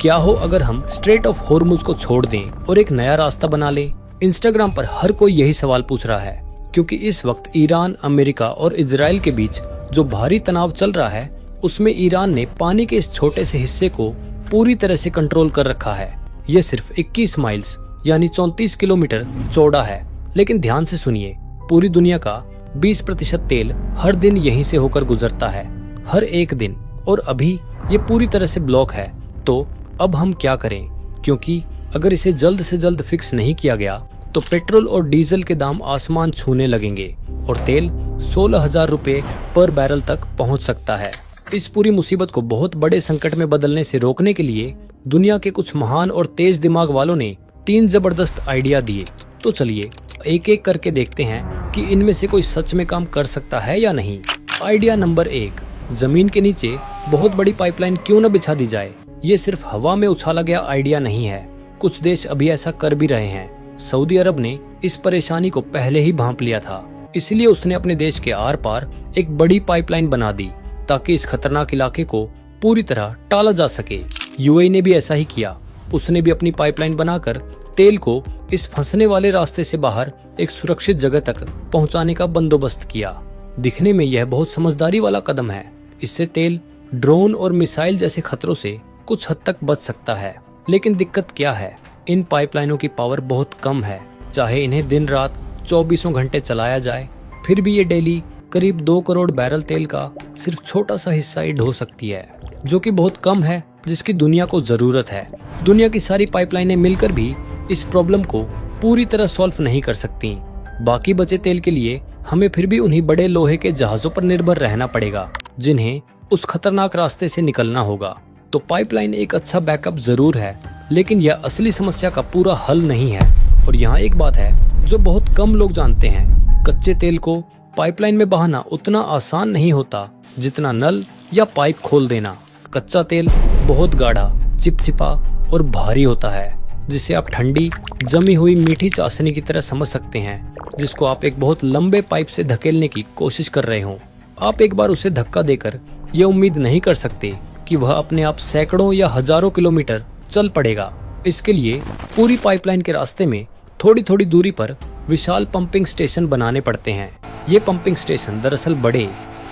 क्या हो अगर हम स्ट्रेट ऑफ हॉर्मुज को छोड़ दें और एक नया रास्ता बना लें? इंस्टाग्राम पर हर कोई यही सवाल पूछ रहा है, क्योंकि इस वक्त ईरान, अमेरिका और इजराइल के बीच जो भारी तनाव चल रहा है, उसमें ईरान ने पानी के इस छोटे से हिस्से को पूरी तरह से कंट्रोल कर रखा है। यह सिर्फ 21 माइल्स यानी 34 किलोमीटर चौड़ा है, लेकिन ध्यान से सुनिए, पूरी दुनिया का 20% तेल हर दिन यहीं से होकर गुजरता है, हर एक दिन। और अभी ये पूरी तरह से ब्लॉक है। तो अब हम क्या करें? क्योंकि अगर इसे जल्द से जल्द फिक्स नहीं किया गया तो पेट्रोल और डीजल के दाम आसमान छूने लगेंगे और तेल 16,000 रुपए पर बैरल तक पहुंच सकता है। इस पूरी मुसीबत को बहुत बड़े संकट में बदलने से रोकने के लिए दुनिया के कुछ महान और तेज दिमाग वालों ने 3 जबरदस्त आइडिया दिए। तो चलिए एक एक करके देखते हैं कि इनमें से कोई सच में काम कर सकता है या नहीं। आइडिया नंबर 1, जमीन के नीचे बहुत बड़ी पाइपलाइन क्यों न बिछा दी जाए। ये सिर्फ हवा में उछाला गया आइडिया नहीं है, कुछ देश अभी ऐसा कर भी रहे हैं। सऊदी अरब ने इस परेशानी को पहले ही भांप लिया था, इसलिए उसने अपने देश के आर पार एक बड़ी पाइपलाइन बना दी ताकि इस खतरनाक इलाके को पूरी तरह टाला जा सके। यूएई ने भी ऐसा ही किया, उसने भी अपनी पाइपलाइन बनाकर तेल को इस फंसने वाले रास्ते से बाहर एक सुरक्षित जगह तक पहुंचाने का बंदोबस्त किया। दिखने में यह बहुत समझदारी वाला कदम है। इससे तेल, ड्रोन और मिसाइल जैसे खतरों से कुछ हद तक बच सकता है। लेकिन दिक्कत क्या है? इन पाइपलाइनों की पावर बहुत कम है। चाहे इन्हें दिन रात 24 घंटे चलाया जाए, फिर भी ये डेली करीब 2 करोड़ बैरल तेल का सिर्फ छोटा सा हिस्सा ही ढो सकती है, जो कि बहुत कम है, जिसकी दुनिया को जरूरत है। दुनिया की सारी पाइपलाइनें मिलकर भी इस प्रॉब्लम को पूरी तरह सॉल्व नहीं कर सकती। बाकी बचे तेल के लिए हमें फिर भी उन्हीं बड़े लोहे के जहाजों पर निर्भर रहना पड़ेगा, जिन्हें उस खतरनाक रास्ते से निकलना होगा। तो पाइपलाइन एक अच्छा बैकअप जरूर है, लेकिन यह असली समस्या का पूरा हल नहीं है। और यहाँ एक बात है जो बहुत कम लोग जानते हैं, कच्चे तेल को पाइपलाइन में बहाना उतना आसान नहीं होता जितना नल या पाइप खोल देना। कच्चा तेल बहुत गाढ़ा, चिपचिपा और भारी होता है, जिसे आप ठंडी जमी हुई मीठी चाशनी की तरह समझ सकते हैं, जिसको आप एक बहुत लंबे पाइप से धकेलने की कोशिश कर रहे हो। आप एक बार उसे धक्का देकर ये उम्मीद नहीं कर सकते कि वह अपने आप सैकड़ों या हजारों किलोमीटर चल पड़ेगा। इसके लिए पूरी पाइपलाइन के रास्ते में थोड़ी थोड़ी दूरी पर विशाल पंपिंग स्टेशन बनाने पड़ते हैं। ये पंपिंग स्टेशन दरअसल बड़े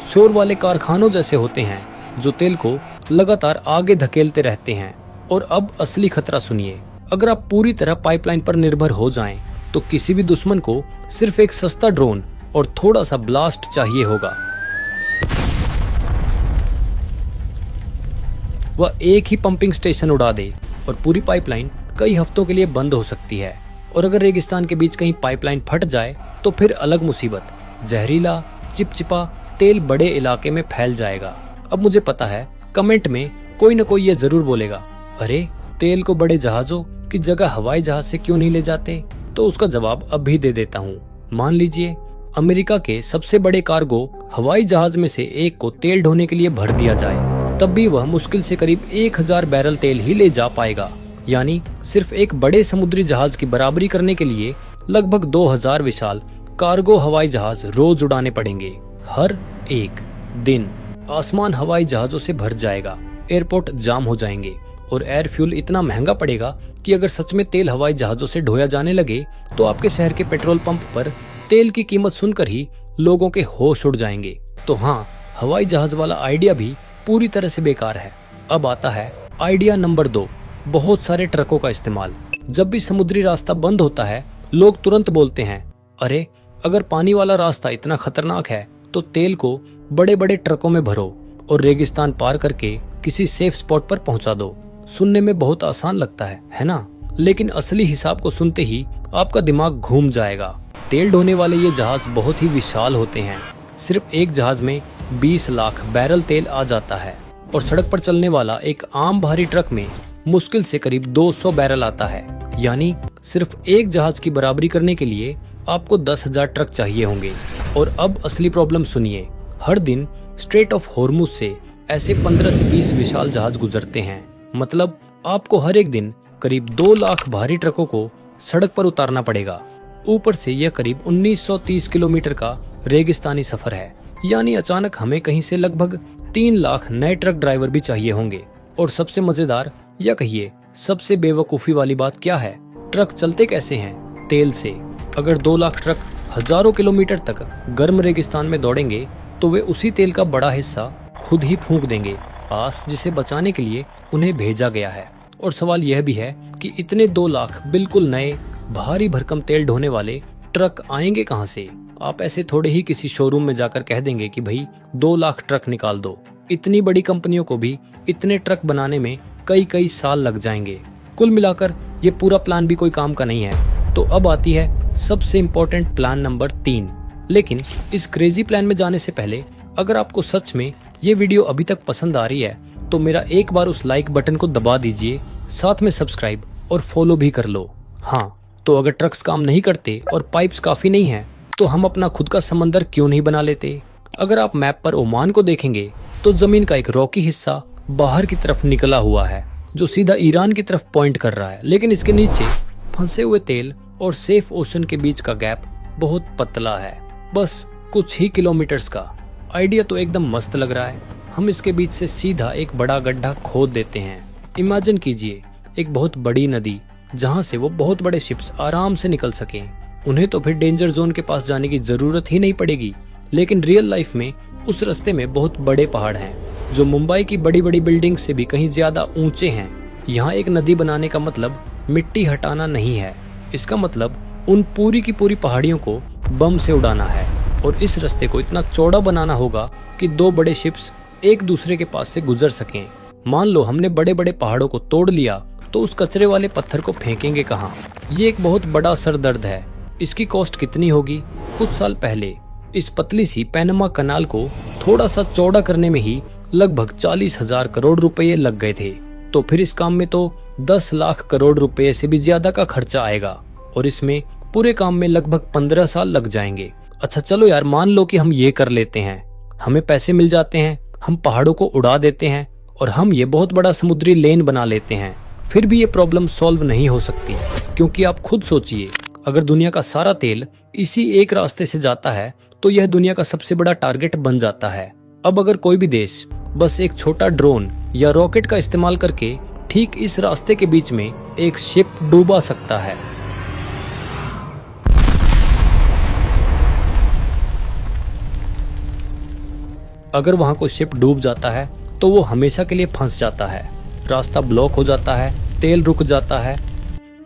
शोर वाले कारखानों जैसे होते हैं, जो तेल को लगातार आगे धकेलते रहते हैं। और अब असली खतरा सुनिए, अगर आप पूरी तरह पाइपलाइन पर निर्भर हो जाएं, तो किसी भी दुश्मन को सिर्फ एक सस्ता ड्रोन और थोड़ा सा ब्लास्ट चाहिए होगा। वह एक ही पंपिंग स्टेशन उड़ा दे और पूरी पाइपलाइन कई हफ्तों के लिए बंद हो सकती है। और अगर रेगिस्तान के बीच कहीं पाइपलाइन फट जाए तो फिर अलग मुसीबत, जहरीला चिपचिपा तेल बड़े इलाके में फैल जाएगा। अब मुझे पता है कमेंट में कोई न कोई ये जरूर बोलेगा, अरे तेल को बड़े जहाजों की जगह हवाई जहाज से क्यों नहीं ले जाते? तो उसका जवाब अभी दे देता हूँ। मान लीजिए अमेरिका के सबसे बड़े कार्गो हवाई जहाज में से एक को तेल ढोने के लिए भर दिया जाए, तब भी वह मुश्किल से करीब 1000 बैरल तेल ही ले जा पाएगा। यानी सिर्फ एक बड़े समुद्री जहाज की बराबरी करने के लिए लगभग 2000 विशाल कार्गो हवाई जहाज रोज उड़ाने पड़ेंगे। हर एक दिन आसमान हवाई जहाजों से भर जाएगा, एयरपोर्ट जाम हो जाएंगे और एयर फ्यूल इतना महंगा पड़ेगा कि अगर सच में तेल हवाई जहाजों से ढोया जाने लगे तो आपके शहर के पेट्रोल पंप पर तेल की कीमत सुनकर ही लोगों के होश उड़ जाएंगे। तो हाँ, हवाई जहाज वाला आइडिया भी पूरी तरह से बेकार है। अब आता है आइडिया नंबर 2, बहुत सारे ट्रकों का इस्तेमाल। जब भी समुद्री रास्ता बंद होता है, लोग तुरंत बोलते हैं, अरे अगर पानी वाला रास्ता इतना खतरनाक है तो तेल को बड़े बड़े ट्रकों में भरो और रेगिस्तान पार करके किसी सेफ स्पॉट पर पहुंचा दो। सुनने में बहुत आसान लगता है ना? लेकिन असली हिसाब को सुनते ही आपका दिमाग घूम जाएगा। तेल ढोने वाले ये जहाज बहुत ही विशाल होते हैं। सिर्फ एक जहाज में 20 लाख बैरल तेल आ जाता है और सड़क पर चलने वाला एक आम भारी ट्रक में मुश्किल से करीब 200 बैरल आता है। यानी सिर्फ एक जहाज की बराबरी करने के लिए आपको 10,000 ट्रक चाहिए होंगे। और अब असली प्रॉब्लम सुनिए, हर दिन स्ट्रेट ऑफ हॉर्मुज से ऐसे 15 से 20 विशाल जहाज गुजरते हैं। मतलब आपको हर एक दिन करीब 2 लाख भारी ट्रकों को सड़क पर उतारना पड़ेगा। ऊपर से यह करीब 1930 किलोमीटर का रेगिस्तानी सफर है। यानी अचानक हमें कहीं से लगभग 3 लाख नए ट्रक ड्राइवर भी चाहिए होंगे। और सबसे मजेदार, या कहिए सबसे बेवकूफ़ी वाली बात क्या है, ट्रक चलते कैसे हैं? तेल से। अगर 2 लाख ट्रक हजारों किलोमीटर तक गर्म रेगिस्तान में दौड़ेंगे तो वे उसी तेल का बड़ा हिस्सा खुद ही फूंक देंगे पास जिसे बचाने के लिए उन्हें भेजा गया है। और सवाल यह भी है कि इतने 2 लाख बिल्कुल नए भारी भरकम तेल ढोने वाले ट्रक आएंगे कहां से? आप ऐसे थोड़े ही किसी शोरूम में जाकर कह देंगे कि भाई 2 लाख ट्रक निकाल दो। इतनी बड़ी कंपनियों को भी इतने ट्रक बनाने में कई कई साल लग जाएंगे। कुल मिलाकर ये पूरा प्लान भी कोई काम का नहीं है। तो अब आती है सबसे इम्पोर्टेंट प्लान नंबर 3। लेकिन इस क्रेजी प्लान में जाने से पहले अगर आपको सच में ये वीडियो अभी तक पसंद आ रही है तो मेरा एक बार उस लाइक बटन को दबा दीजिए, साथ में सब्सक्राइब और फॉलो भी कर लो। हाँ, तो अगर ट्रक्स काम नहीं करते और पाइप्स काफी नहीं है तो हम अपना खुद का समंदर क्यों नहीं बना लेते? अगर आप मैप पर ओमान को देखेंगे तो जमीन का एक रॉकी हिस्सा बाहर की तरफ निकला हुआ है जो सीधा ईरान की तरफ पॉइंट कर रहा है, लेकिन इसके नीचे फंसे हुए तेल और सेफ ओशन के बीच का गैप बहुत पतला है, बस कुछ ही किलोमीटर्स का। आइडिया तो एकदम मस्त लग रहा है। हम इसके बीच से सीधा एक बड़ा गड्ढा खोद देते हैं। इमेजिन कीजिए एक बहुत बड़ी नदी जहां से वो बहुत बड़े शिप्स आराम से निकल सकें। उन्हें तो फिर डेंजर जोन के पास जाने की जरूरत ही नहीं पड़ेगी। लेकिन रियल लाइफ में उस रास्ते में बहुत बड़े पहाड़ हैं जो मुंबई की बड़ी बड़ी बिल्डिंग से भी कहीं ज्यादा ऊंचे हैं। यहाँ एक नदी बनाने का मतलब मिट्टी हटाना नहीं है, इसका मतलब उन पूरी की पूरी पहाड़ियों को बम से उड़ाना है। और इस रास्ते को इतना चौड़ा बनाना होगा कि 2 बड़े शिप्स एक दूसरे के पास से गुजर सकें। मान लो हमने बड़े बड़े पहाड़ों को तोड़ लिया तो उस कचरे वाले पत्थर को फेंकेंगे कहाँ? ये एक बहुत बड़ा सरदर्द है। इसकी कॉस्ट कितनी होगी? कुछ साल पहले इस पतली सी पैनमा कनाल को थोड़ा सा चौड़ा करने में ही लगभग 40,000 करोड़ रुपए लग गए थे। तो फिर इस काम में तो 10 लाख करोड़ रुपए से भी ज्यादा का खर्चा आएगा और इसमें पूरे काम में लगभग 15 साल लग जाएंगे। अच्छा चलो यार, मान लो कि हम ये कर लेते हैं, हमें पैसे मिल जाते हैं, हम पहाड़ों को उड़ा देते हैं और हम ये बहुत बड़ा समुद्री लेन बना लेते हैं। फिर भी ये प्रॉब्लम सॉल्व नहीं हो सकती, क्योंकि आप खुद सोचिए, अगर दुनिया का सारा तेल इसी एक रास्ते से जाता है तो यह दुनिया का सबसे बड़ा टारगेट बन जाता है। अब अगर कोई भी देश बस एक छोटा ड्रोन या रॉकेट का इस्तेमाल करके ठीक इस रास्ते के बीच में एक शिप डूबा सकता है। अगर वहां कोई शिप डूब जाता है तो वो हमेशा के लिए फंस जाता है, रास्ता ब्लॉक हो जाता है, तेल रुक जाता है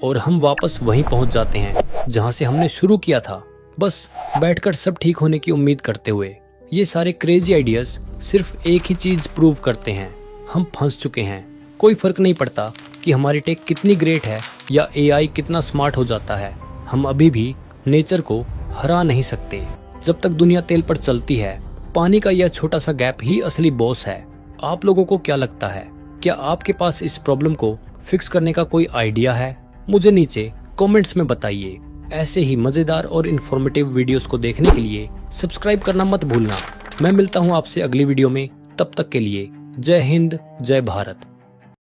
और हम वापस वहीं पहुंच जाते हैं जहां से हमने शुरू किया था, बस बैठकर सब ठीक होने की उम्मीद करते हुए। ये सारे क्रेजी आइडियाज सिर्फ एक ही चीज प्रूव करते हैं, हम फंस चुके हैं। कोई फर्क नहीं पड़ता कि हमारी टेक कितनी ग्रेट है या एआई कितना स्मार्ट हो जाता है, हम अभी भी नेचर को हरा नहीं सकते। जब तक दुनिया तेल पर चलती है, पानी का यह छोटा सा गैप ही असली बॉस है। आप लोगों को क्या लगता है? क्या आपके पास इस प्रॉब्लम को फिक्स करने का कोई आइडिया है? मुझे नीचे कमेंट्स में बताइए। ऐसे ही मजेदार और इन्फॉर्मेटिव वीडियोस को देखने के लिए सब्सक्राइब करना मत भूलना। मैं मिलता हूं आपसे अगली वीडियो में, तब तक के लिए जय हिंद, जय भारत।